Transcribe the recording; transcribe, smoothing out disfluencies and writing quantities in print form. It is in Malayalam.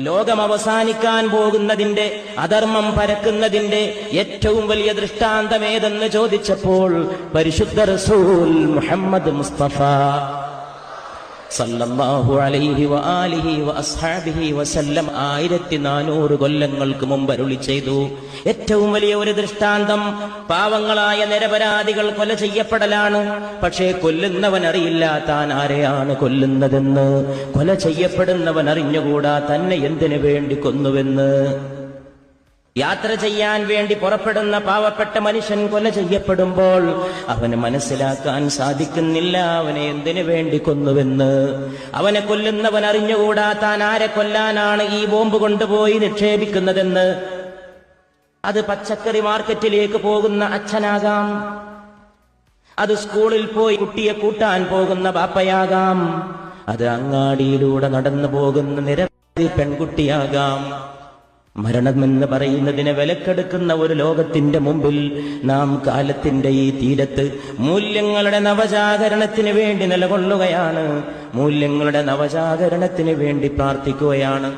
ലോകം അവസാനിക്കാൻ പോകുന്നതിന്റെ, അധർമ്മം പരക്കുന്നതിന്റെ ഏറ്റവും വലിയ ദൃഷ്ടാന്തമേതെന്ന് ചോദിച്ചപ്പോൾ പരിശുദ്ധ റസൂൽ മുഹമ്മദ് മുസ്തഫ സല്ലല്ലാഹു അലൈഹി വആലിഹി വഅസ്ഹാബിഹി വസല്ലം 1400 കൊല്ലങ്ങൾക്ക് മുമ്പ് അരുളി ചെയ്തു. ഏറ്റവും വലിയ ഒരു ദൃഷ്ടാന്തം പാവങ്ങളായ നിരപരാധികൾ കൊല ചെയ്യപ്പെടലാണ്. പക്ഷേ കൊല്ലുന്നവൻ അറിയില്ല താൻ ആരെയാണ് കൊല്ലുന്നതെന്ന്. കൊല ചെയ്യപ്പെടുന്നവൻ അറിഞ്ഞുകൂടാ തന്നെ എന്തിനു വേണ്ടി കൊന്നുവെന്ന്. യാത്ര ചെയ്യാൻ വേണ്ടി പുറപ്പെടുന്ന പാവപ്പെട്ട മനുഷ്യൻ കൊല ചെയ്യപ്പെടുമ്പോൾ അവന് മനസ്സിലാക്കാൻ സാധിക്കുന്നില്ല അവനെ എന്തിനു വേണ്ടി കൊന്നുവെന്ന്. അവനെ കൊല്ലുന്നവൻ അറിഞ്ഞുകൂടാ താൻ ആരെ കൊല്ലാനാണ് ഈ ബോംബ് കൊണ്ടുപോയി നിക്ഷേപിക്കുന്നതെന്ന്. അത് പച്ചക്കറി മാർക്കറ്റിലേക്ക് പോകുന്ന അച്ഛനാകാം, അത് സ്കൂളിൽ പോയി കുട്ടിയെ കൂട്ടാൻ പോകുന്ന ബാപ്പയാകാം, അത് അങ്ങാടിയിലൂടെ നടന്നു പോകുന്ന നിരവധി പെൺകുട്ടിയാകാം. മരണമെന്ന് പറയുന്നതിനെ വിലക്കെടുക്കുന്ന ഒരു ലോകത്തിന്റെ മുമ്പിൽ നാം കാലത്തിന്റെ ഈ തീരത്ത് മൂല്യങ്ങളുടെ നവജാഗരണത്തിന് വേണ്ടി നിലകൊള്ളുകയാണ്, മൂല്യങ്ങളുടെ നവജാഗരണത്തിന് വേണ്ടി പ്രാർത്ഥിക്കുകയാണ്.